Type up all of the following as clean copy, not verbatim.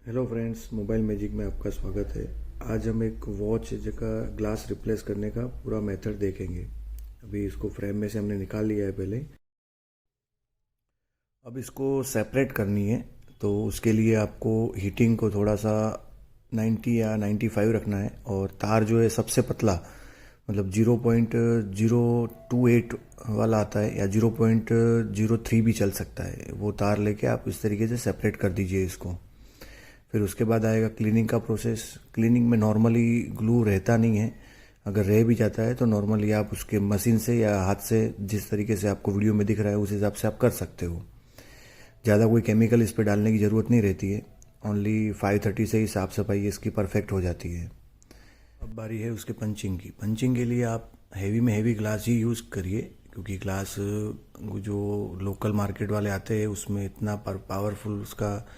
Hello friends, mobile magic में आपका स्वागत है। आज हम एक वॉच का ग्लास रिप्लेस करने का पूरा मेथड देखेंगे। अभी इसको फ्रेम में से हमने निकाल लिया है पहले। अब इसको सेपरेट करनी है, तो उसके लिए आपको हीटिंग को थोड़ा सा 90 या 95 रखना है। और तार जो है सबसे पतला, मतलब 0.028 वाला आता है या 0.03 भी चल सकता है, वो तार लेके आप इस तरीके से सेपरेट कर दीजिए इसको। फिर उसके बाद आएगा क्लीनिंग का प्रोसेस। क्लीनिंग में नॉर्मली ग्लू रहता नहीं है, अगर रह भी जाता है तो नॉर्मली आप उसके मशीन से या हाथ से, जिस तरीके से आपको वीडियो में दिख रहा है उस हिसाब से आप कर सकते हो। ज़्यादा कोई केमिकल इस पर डालने की ज़रूरत नहीं रहती है। ओनली 530 से ही साफ़ सफाई इसकी परफेक्ट हो जाती है। अब बारी है उसके पंचिंग की। पंचिंग के लिए आप हैवी में हैवी ग्लास ही यूज़ करिए, क्योंकि ग्लास जो लोकल मार्केट वाले आते हैं उसमें इतना पावरफुल उसका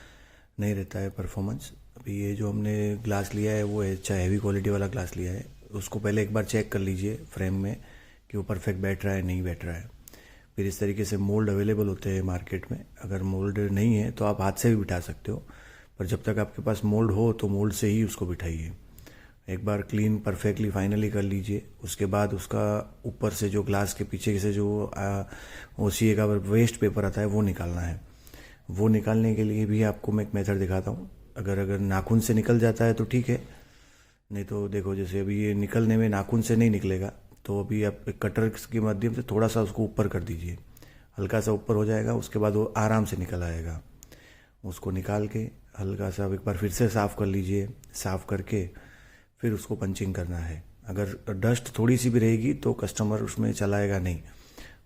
नहीं रहता है परफॉर्मेंस। अभी ये जो हमने ग्लास लिया है वो अच्छा हैवी क्वालिटी वाला ग्लास लिया है। उसको पहले एक बार चेक कर लीजिए फ्रेम में कि वो परफेक्ट बैठ रहा है नहीं बैठ रहा है। फिर इस तरीके से मोल्ड अवेलेबल होते हैं मार्केट में। अगर मोल्ड नहीं है तो आप हाथ से भी बिठा सकते हो, पर जब तक आपके पास मोल्ड हो तो मोल्ड से ही उसको बिठाइए। एक बार क्लीन परफेक्टली फाइनली कर लीजिए। उसके बाद उसका ऊपर से जो ग्लास के पीछे से जो OCA का वेस्ट पेपर आता है वो निकालना है। वो निकालने के लिए भी आपको मैं एक मेथड दिखाता हूँ। अगर नाखून से निकल जाता है तो ठीक है, नहीं तो देखो जैसे अभी ये निकलने में नाखून से नहीं निकलेगा, तो अभी आप कटर के माध्यम से थोड़ा सा उसको ऊपर कर दीजिए। हल्का सा ऊपर हो जाएगा, उसके बाद वो आराम से निकल आएगा। उसको निकाल के हल्का सा एक बार फिर से साफ़ कर लीजिए। साफ़ करके फिर उसको पंचिंग करना है। अगर डस्ट थोड़ी सी भी रहेगी तो कस्टमर उसमें चलाएगा नहीं।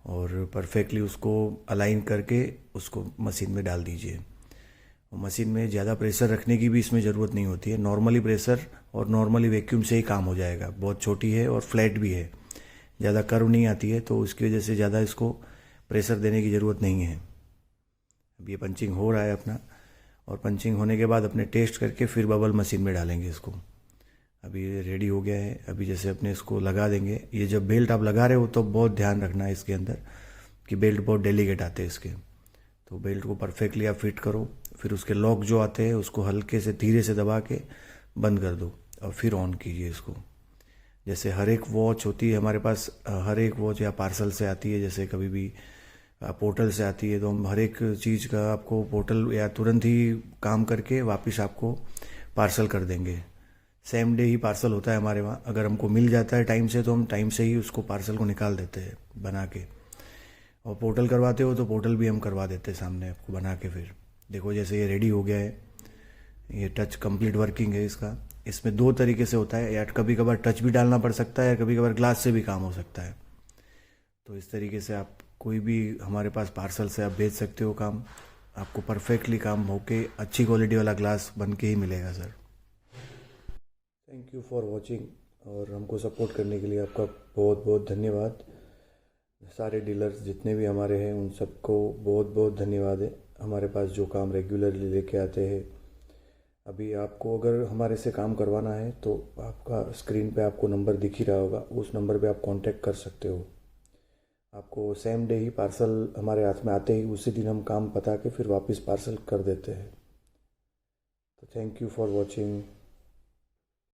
और परफेक्टली उसको अलाइन करके उसको मशीन में डाल दीजिए। मशीन में ज़्यादा प्रेशर रखने की भी इसमें ज़रूरत नहीं होती है। नॉर्मली प्रेशर और नॉर्मली वैक्यूम से ही काम हो जाएगा। बहुत छोटी है और फ्लैट भी है, ज़्यादा कर्व नहीं आती है, तो उसकी वजह से ज़्यादा इसको प्रेशर देने की ज़रूरत नहीं है। अब ये पंचिंग हो रहा है अपना, और पंचिंग होने के बाद अपने टेस्ट करके फिर बबल मशीन में डालेंगे इसको। अभी ये रेडी हो गया है। अभी जैसे अपने इसको लगा देंगे। ये जब बेल्ट आप लगा रहे हो तो बहुत ध्यान रखना है इसके अंदर कि बेल्ट बहुत डेलिकेट आते हैं इसके, तो बेल्ट को परफेक्टली आप फिट करो। फिर उसके लॉक जो आते हैं उसको हल्के से धीरे से दबा के बंद कर दो और फिर ऑन कीजिए इसको। जैसे हर एक वॉच होती है हमारे पास, हर एक वॉच या पार्सल से आती है, जैसे कभी भी पोर्टल से आती है, तो हम हर एक चीज़ का आपको पोर्टल या तुरंत ही काम करके वापस आपको पार्सल कर देंगे। सेम डे ही पार्सल होता है हमारे वहाँ। अगर हमको मिल जाता है टाइम से तो हम टाइम से ही उसको पार्सल को निकाल देते हैं बना के। और पोर्टल करवाते हो तो पोर्टल भी हम करवा देते हैं सामने आपको बना के। फिर देखो जैसे ये रेडी हो गया है। ये टच कंप्लीट वर्किंग है इसका। इसमें दो तरीके से होता है, या कभी कभार टच भी डालना पड़ सकता है या कभी कभार ग्लास से भी काम हो सकता है। तो इस तरीके से आप कोई भी हमारे पास पार्सल से आप भेज सकते हो काम। आपको परफेक्टली काम होके अच्छी क्वालिटी वाला ग्लास बन के ही मिलेगा sir. Thank you for watching, और हमको सपोर्ट करने के लिए आपका बहुत बहुत धन्यवाद। सारे डीलर्स जितने भी हमारे हैं उन सबको बहुत बहुत धन्यवाद है, हमारे पास जो काम रेगुलरली लेके आते हैं। अभी आपको अगर हमारे से काम करवाना है तो आपका स्क्रीन पे आपको नंबर दिख ही रहा होगा, उस नंबर पे आप कांटेक्ट कर सकते हो। आपको सेम डे ही पार्सल हमारे हाथ में आते ही उसी दिन हम काम बता के फिर वापस पार्सल कर देते हैं। तो थैंक यू फॉर वॉचिंग।